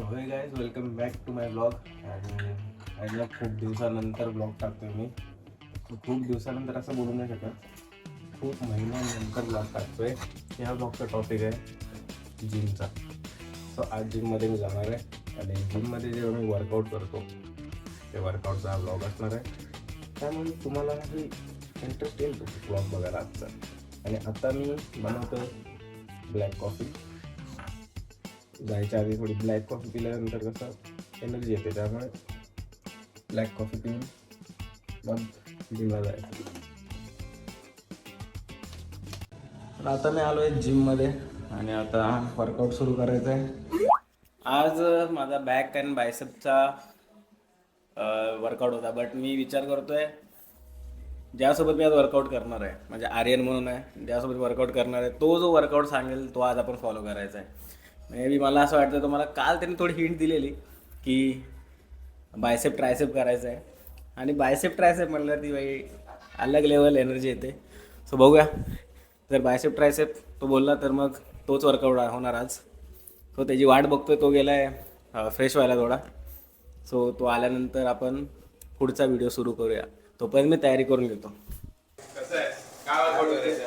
So hey guys welcome back to my blog. आणि आज ना खूप दिवसानंतर ब्लॉग टाकतोय मी. खूप दिवसानंतर असं बोलू नाही शकत, खूप महिन्यानंतर ब्लॉग टाकतोय. ह्या ब्लॉगचा टॉपिक आहे जिमचा. सो आज जिममध्ये मी जाणार आहे आणि जिममध्ये जेव्हा मी वर्कआउट करतो ते वर्कआउटचा हा ब्लॉग असणार आहे. त्यामुळे तुम्हाला ही इंटरेस्ट येईल तो ब्लॉग बघायला आजचा. आणि आता मी बनवतो ब्लॅक कॉफी. जायच्या आधी थोडी ब्लॅक कॉफी पिल्यानंतर कसं एनर्जी येते, त्यामुळे ब्लॅक कॉफी पिऊन मग जिमला जायचं. तर आता मी आलो आहे जिममध्ये आणि आता वर्कआउट सुरू करायचं आहे. आज माझा बॅक अँड बायसेपचा वर्कआउट होता, बट मी विचार करतोय ज्यासोबत मी आज वर्कआउट करणार आहे, म्हणजे आर्यन म्हणून आहे ज्यासोबत वर्कआउट करणार आहे, तो जो वर्कआउट सांगेल तो आज आपण फॉलो करायचा आहे. मे बी मला असं वाटतं, तुम्हाला काल त्यांनी थोडी हिंट दिलेली की बायसेप ट्रायसेप करायचं आहे. आणि बायसेप ट्रायसेप म्हणलं ती बाई अलग लेवल एनर्जी येते. सो बघूया, जर बायसेप ट्रायसेप तो बोलला तर मग तोच वर्कआउट होणार आज. सो त्याची वाट बघतोय, तो गेला आहे फ्रेश व्हायला थोडा. सो तो आल्यानंतर आपण पुढचा व्हिडिओ सुरू करूया. तोपर्यंत मी तयारी करून घेतो. कसं आहे काय वर्कआउट करायचं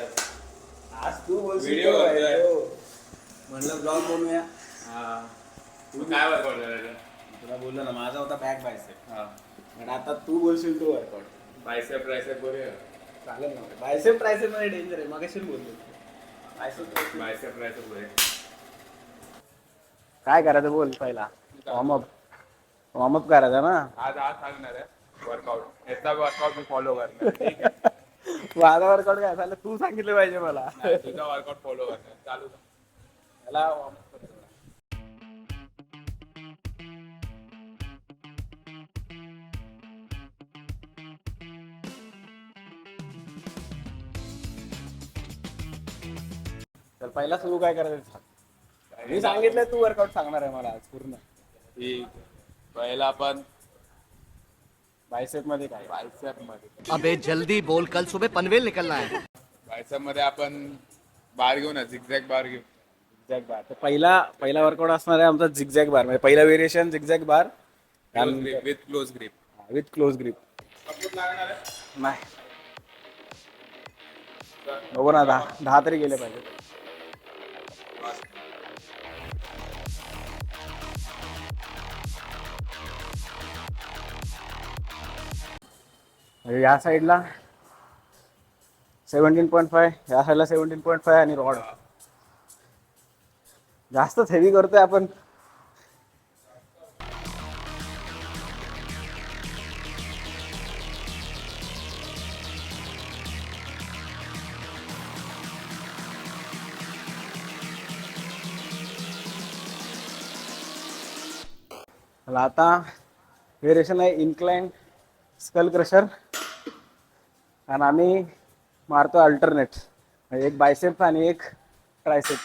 आज तू व्हिडिओ म्हणलं ब्लॉग बनवूया. तू काय वर्कआउट करायचं तुला बोललो ना माझा होता बॅक बायसेप, हा आणि आता तू बोलशील तो वर्कआउट. बायसेप ट्रायसेप करूया चालेल ना. बायसेप ट्रायसेप मध्ये डेंजर आहे, मगाशी बोललो. बायसेप ट्रायसेप करूया काय करायचं बोल पहिला. वॉर्मअप करायचा ना. आज आज सांगणार आहे वर्कआउट, याचा वर्कआउट मी फॉलो करणार ठीक आहे. माझा वर्कआउट काय झालं तू सांगितलं पाहिजे मला. नाही, तुझा वर्कआउट फॉलो करणार चालू कर. त्याला warm-up करतो. तर पहिला सुरू काय करायचं. मी सांगितलंय तू वर्कआउट सांगणार आहे मला आज पूर्ण. ठीक पहिला आपण बायसेप मध्ये काय. बायसेप मध्ये अबे जल्दी बोल, कल सुबह पनवेल निकलना है. बायसेप मध्ये आपण बार घेऊ ना, झिगझॅग बार घेऊ. झिगझॅग बार. तर पहिला वर्कआउट असणार आहे आमचा झिगझॅग बार. म्हणजे पहिला variation zigzag bar with close grip. With close grip. Support लागणार आहे नाही बघू ना, 10 तरी गेले पाहिजे. म्हणजे या साईडला 17.5, या साईडला 17.5 आणि रॉड जास्तच हेवी करतोय आपण. आता व्हेरिएशन आहे इन्क्लाइन स्कल क्रशर, आणि आम्ही मारतो अल्टरनेट, म्हणजे एक बायसेप आणि एक ट्रायसेप.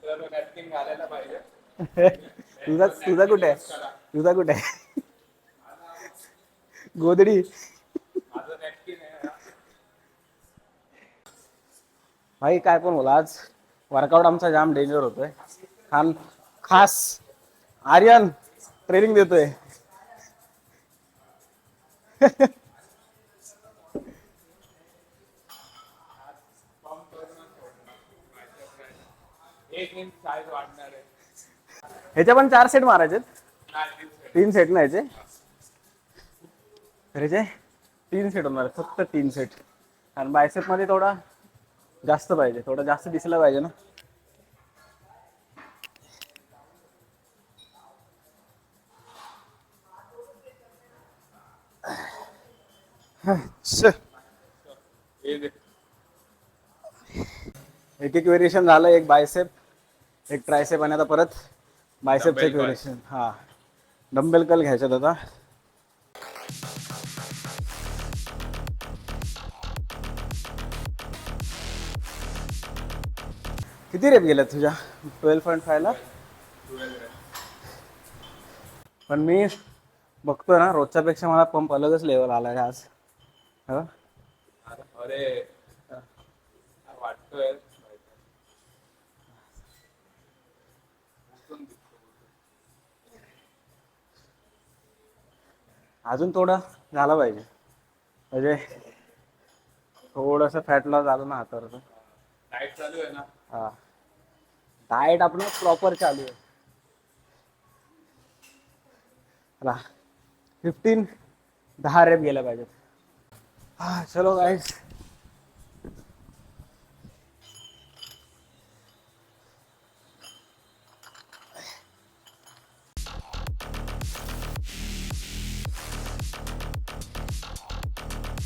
तर नॅपकिन घालायला पाहिजे. तुझा कुठे आहे गोदडी. माझं नॅपकिन आहे. भाई काय पण बोला, आज वर्कआउट आमचा जाम डेंजर होतोय. खास आर्यन ट्रेनिंग देतोय. एक इंच साईज वाढणार आहे. ह्याच्या पण 4 सेट मारायचे. नाही, 3 सेट नाही ह्याचे. तर ह्याचे 3 सेट होणार, फक्त 3 सेट. आणि बायसेप मध्ये थोडा जास्त पाहिजे, थोडा जास्त दिसला पाहिजे ना. एक व्हेरिएशन झालं, एक बायसेप एक ट्रायसेप, आणि आता परत बायसेपचं एक व्हेरिएशन. हा डंबेल कल घ्यायच्यात आता. किती रेप गेल्यात तुझ्या 12.5 ला. पण मी बघतोय ना रोजच्या पेक्षा मला पंप अलगच लेवल आलाय आज. अरे वाटतोय अजून थोडं झालं पाहिजे, म्हणजे थोडंसं फॅट लॉस झालं ना हातावर. डाएट चालू आहे ना. हा, डाएट आपण प्रॉपर चालू आहे. 10 रेप गेल्या पाहिजेत. हा चलो गाईस.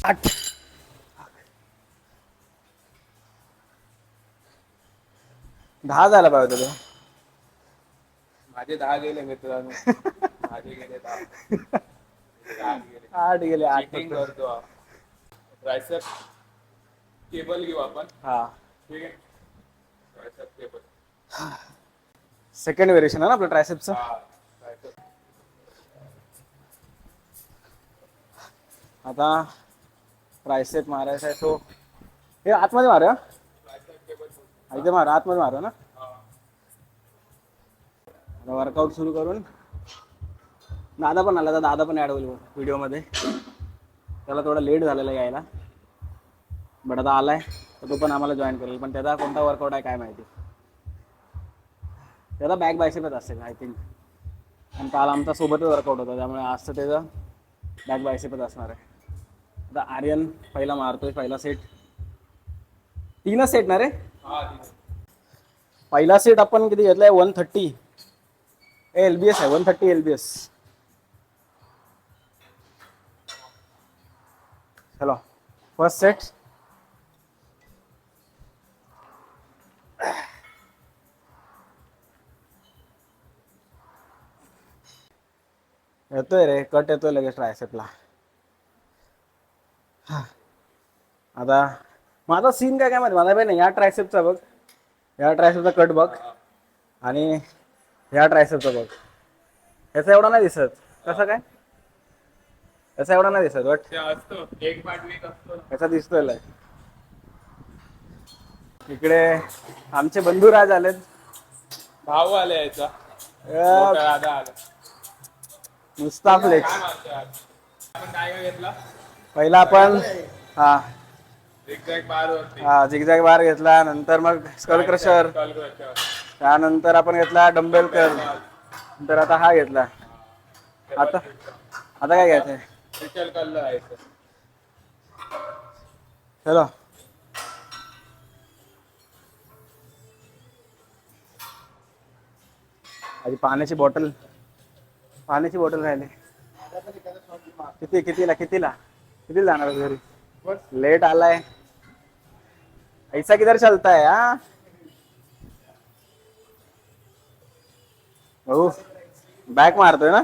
आठ 10 झाला पाहिजे तुला. माझे 10 गेले मित्रांनो. माझे गेले 10. 8 गेले 8 चीटिंग करतो. ट्रायसेप केबल घेऊ आपण. हा, ठीक आहे. Tricep cable. सेकंड व्हेरिएशन आहे ना आपलं ट्रायसेप्सचं. हा ट्रायसेप. आता ट्रायसेप मारायचा आहे तो. हे आतमध्ये मारूया. Tricep cable. इथे मारू, आतमध्ये मारू ना. हा. आता वर्कआउट सुरू करून दादा पण आला, तर दादा पण ॲड होईल व्हिडिओमध्ये. त्याला थोडा लेट झालेला यायला, बट आता आलाय तर तो पण आम्हाला जॉईन करेल. पण त्याचा कोणता वर्कआउट आहे काय माहिती. त्याचा बॅक बायसेपच असेल आय थिंक. आणि काल आमचा सोबतच वर्कआउट होता, त्यामुळे आज तर त्याचा बॅक बायसेपच असणार आहे. आता आर्यन पहिला मारतोय, पहिला सेट. 3च सेट ना रे. हा ठीक आहे. पहिला सेट आपण किती घेतलाय 130 LBS आहे. 130 LBS. चलो फर्स्ट सेट. येतोय रे, कट येतोय लगेच ट्रायसेपला. आता माझा सीन काय माहिती मला नाही. या ट्रायसेपचा बघ, या ट्रायसेपचा कट बघ, आणि ह्या ट्रायसेपचा बघ. याचा एवढा नाही दिसत. कसं काय याचा एवढा नाही दिसत, बट ते असतो एक पार्ट वीक असतो. याचा दिसतोय लय. इकडे आमचे बंधुराज आलेत. भाऊ आले याचा. अं, मोठा दादा आला. मुस्ताफ लेक्स. काय मारतोय आज? आपण काय काय घेतला? पहिला आपण हा झिगझॅग बार वरती. हा झिगझॅग बार घेतला, नंतर मग स्कल क्रशर, कॉल क्रशर. त्यानंतर आपण घेतला डंबेल कर्ल, नंतर आता हा घेतला. आता आता काय घ्यायचंय? स्पेशल कलर आहे इथं. चलो आधी पाण्याची बॉटल राहिली. कितीला जाणार घरी? लेट आलाय. ऐसा किधर चलता है हा भाऊ? बॅक मारतोय ना.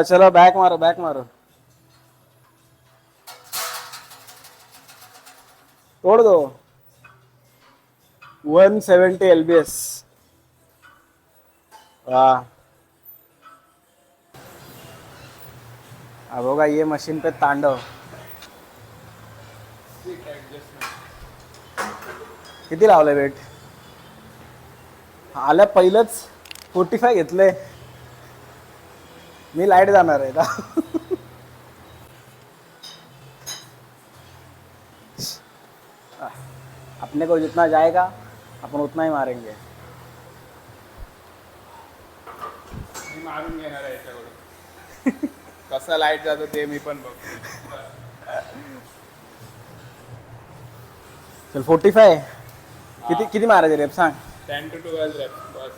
चलो बॅक मारो. तोड़ दो. 170 LBS. वाह, अब होगा ये मशीन पे तांडव. किती लावलंय वेट? आल्या पहिलंच 45 घेतलंय. मी लाईट जाणार आहे का? अपने को जितना जाएगा अपन उतना ही मारेंगे. मी मारून घेणार आहे याच्याकडून. कसा लाईट जातो ते मी पण बघतो. चल 45. किती मारायचे रेप सांग? 10 to 12 reps बस.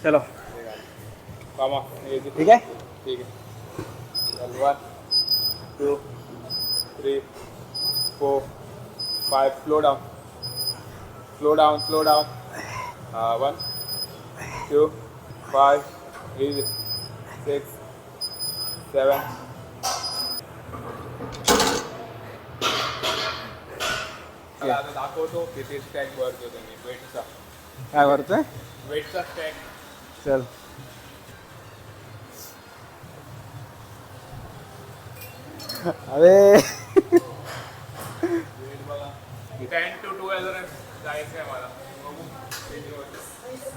चलो कामा ठीक आहे. ठीक आहे. चल 1 2 3 4 5. Slow down. 1 2 5 3 6 7. मला आता दाखवतो किती स्टॅक भरतो तुम्ही वेटचा. काय करतोय? वेटचा स्टॅक. चल अरे 10 to 12 reps जायचं आहे मला. बघू.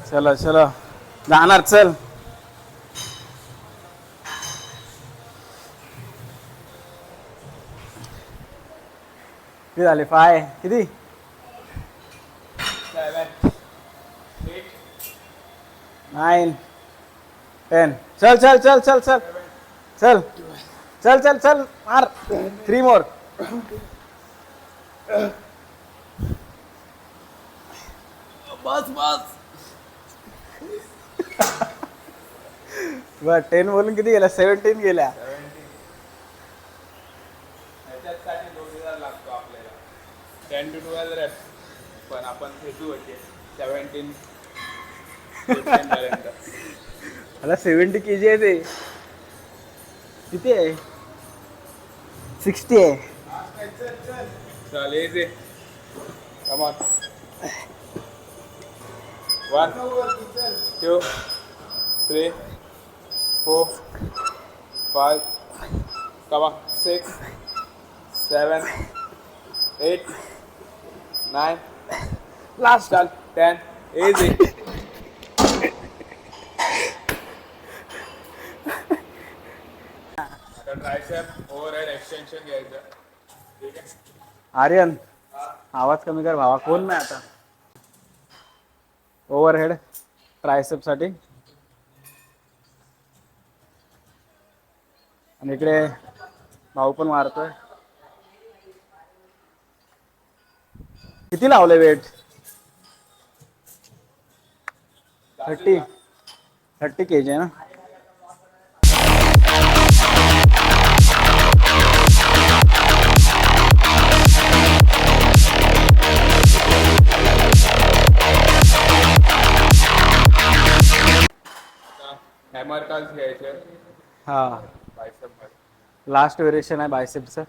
चलो चलो जाणार चल. किती झाले? 5 किती? 7 8 9 10. चल चल चल चल चल चल चल चल चल मार. 3 मोर. बस बस. बर 10 बोलून किती गेल्या? 17 गेल्या. ह्याच्यासाठी जोडीदार लागतो आपल्याला. 10 to 12 reps. पण आपण खेचू होते 17 पर्यंत. मला 70 kg आहे ते. किती आहे? 60 आहे. चल easy. Come on. 1 2 3 4 5 come on 6 7 8 9 last. चल 10 easy. आता ट्रायसेप ओव्हरहेड एक्सटेन्शन घ्यायचं. ठीक आहे. आर्यन आवाज कमी कर भावा. कोण नाही आता. ओव्हरहेड ट्रायसेप साठी. आणि इकडे भाऊ पण मारतोय. किती लावले वेट? 30 kg आहे ना. हॅमर कर्ल्स घ्यायचे हा बायसेप मध्ये. लास्ट व्हेरिएशन आहे बायसेपचं.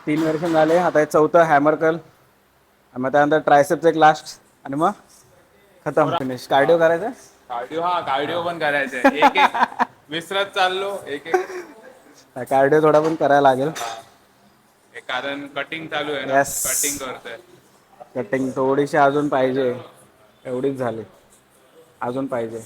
3 व्हेरिएशन झाले. आता हे 4थं हॅमर कर्ल. मग त्यानंतर ट्रायसेपचं एक लास्ट आणि मग खतम फिनिश. कार्डिओ करायचं. कार्डिओ पण करायचंय. एक एक विसरत चाललो. एक एक कार्डिओ थोडा पण करायला लागेल. कारण कटिंग चालू आहे ना. Yes. कटिंग करतोय. कटिंग थोडीशी अजून पाहिजे. एवढीच झाली. अजून पाहिजे.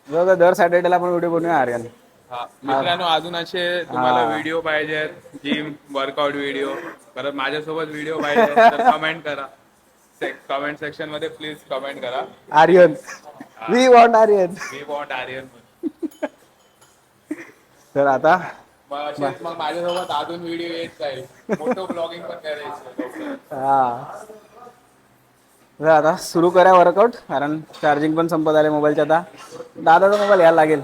बघा दर सॅटर्डेला पण व्हिडिओ बनवूया आर्यन. हा मित्रांनो, अजून असे तुम्हाला व्हिडिओ पाहिजेत जिम वर्कआउट व्हिडिओ, परत माझ्यासोबत व्हिडिओ पाहिजे तर कमेंट करा. कमेंट सेक्शन मध्ये प्लीज कमेंट करा. Aryan we want Aryan. मी वॉन्ट आर्यन. तर आता मग माझ्यासोबत अजून व्हिडिओ येत जाईल. फोटो ब्लॉगिंग पण करायचं. हा तर आता सुरू करा वर्कआउट. कारण चार्जिंग पण संपत आले मोबाईलच्या. आता दादाचा मोबाईल यायला लागेल.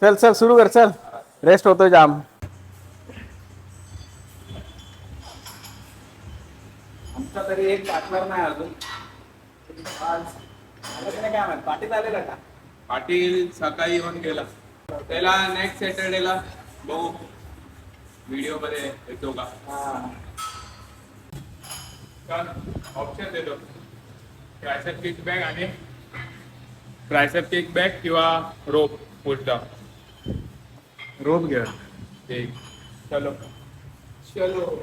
चल चल सुरू कर. चल रेस्ट होतोय जाम. आमचा तरी एक पार्टनर नाही अजून. काय माहित पाठीत आलेला का? पाटील सकाळी येऊन गेला. त्याला नेक्स्ट सॅटर्डेला बघू व्हिडिओ मध्ये येतो का. ऑप्शन देतो. ट्रायसेप किक बॅग आणि ट्रायसेप किक बॅग किंवा रोप पुश डाऊन. रोप घे. ठीक. चलो चलो.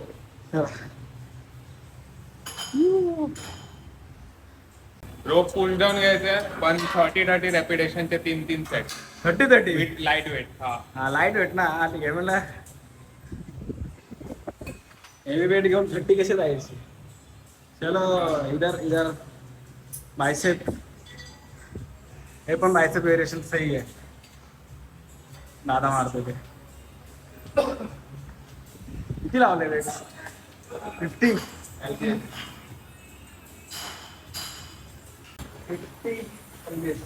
रोप पुश डाऊन घ्यायचं पण 30 रेपिटेशनचे 3 सेट. 30 with light weight. हा लाईट वेट ना. ठीक आहे म्हणलं. हेवी वेट घेऊन 30 कसे जायचे. चलो इधर इधर बायसेप. हे पण बायसेप वेरिएशन सही आहे. दादा मारतो ते. किती लावले वेट? 50. 50.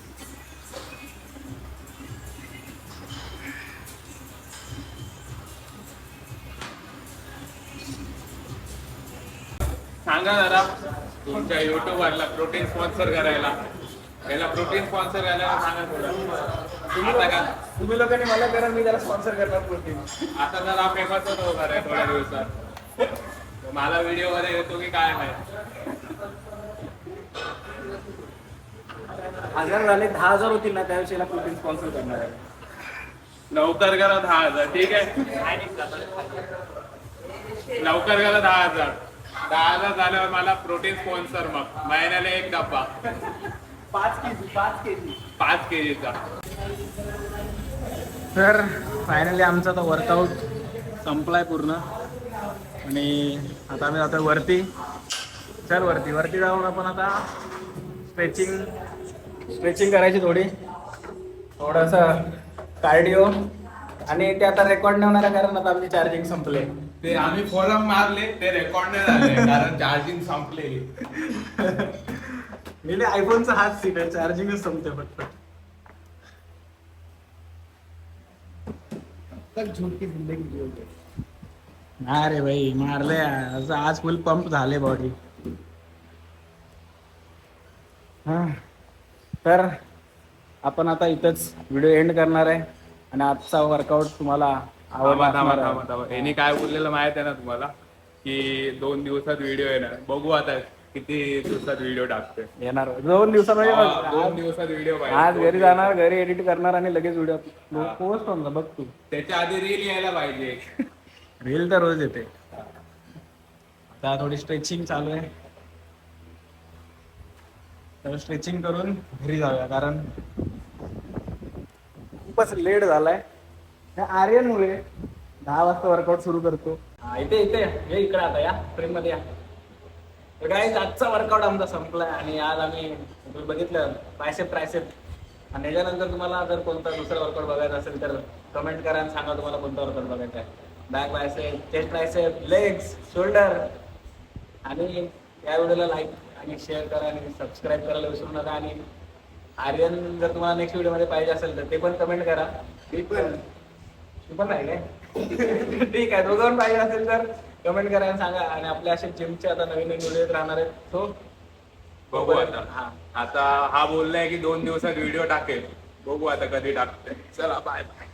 सांगा जरा तुमच्या युट्यूबरला प्रोटीन स्पॉन्सर करायला. याला प्रोटीन स्पॉन्सर करायला सांगा थोडं. आता का तुम्ही लोकांनी मला करा. मी त्याला स्पॉन्सर करणार प्रोटीन. आता जरा फेमसच होणार आहे थोड्या दिवसात. तर मला व्हिडिओ मध्ये येतो की काय नाही. 1000 झाले. 10,000 होतील ना त्याविषयी प्रोटीन स्पॉन्सर करणार आहे. लवकर करा 10,000. ठीक आहे. लवकर करा 10,000. 10,000 झाल्यावर मला प्रोटीन स्पॉन्सर मग महिन्याला 1 डब्बा 5 केजीचा. तर फायनली आमचा आता वर्कआउट संपलाय पूर्ण आणि आता आम्ही जातोय वरती. चल वरती जाऊन आपण आता स्ट्रेचिंग करायची थोडंसं कार्डिओ आणि ते आता रेकॉर्ड नाही होणार आहे कारण आता आमची चार्जिंग संपले. ते आम्ही फॉरम मारले ते रेकॉर्ड नाही झाले कारण चार्जिंग संपलेली. मी आयफोनचा हाच सीन आहे, चार्जिंगच संपते फक्त. अरे भाई मारले आज फुल पंप झाले बॉडी. तर आपण आता इथंच व्हिडिओ एंड करणार आहे आणि आजचा वर्कआउट तुम्हाला आवडला असणार आहे. यांनी काय बोललेलं माहित आहे ना तुम्हाला की 2 दिवसात व्हिडिओ येणार. बघू आता किती दिवसात व्हिडिओ टाकते. येणार 2 दिवसामध्ये 2 दिवसात व्हिडिओ आज घरी जाणार, घरी एडिट करणार आणि लगेच व्हिडिओ पोस्ट होणार. बघ तू त्याच्या आधी रील यायला पाहिजे. रील तर रोज येते. आता थोडी स्ट्रेचिंग चालू आहे, तर स्ट्रेचिंग करून घरी जाऊया कारण खूपच लेट झालाय. आर्यनमुळे 10 वाजता वर्कआउट सुरू करतो. इथे ये इकडे आता या फ्रेम मध्ये या. तर काय आजचा वर्कआउट आमचा संपलाय आणि आज आम्ही बघितलं ट्रायसेप आणि त्याच्यानंतर तुम्हाला जर कोणता दुसरा वर्कआउट बघायचा असेल तर कमेंट करा आणि सांगा तुम्हाला कोणता वर्कआउट बघायचा आहे. Back bicep, chest tricep, legs, shoulder. आणि या व्हिडिओला लाईक आणि शेअर करा आणि सबस्क्राईब करायला विसरू नका. आणि आर्यन जर तुम्हाला नेक्स्ट व्हिडिओ मध्ये पाहिजे असेल तर ते पण कमेंट करा. मी पण नाही काय ठीक आहे, दोघं पाहिजे असेल तर कमेंट करा आणि सांगा. आणि आपल्या असे जिमचे आता नवीन व्हिडिओ राहणार आहेत. सो बघू आता हा बोललाय की 2 दिवसात व्हिडिओ टाकेल. बघू आता कधी टाकते. चला बाय बाय.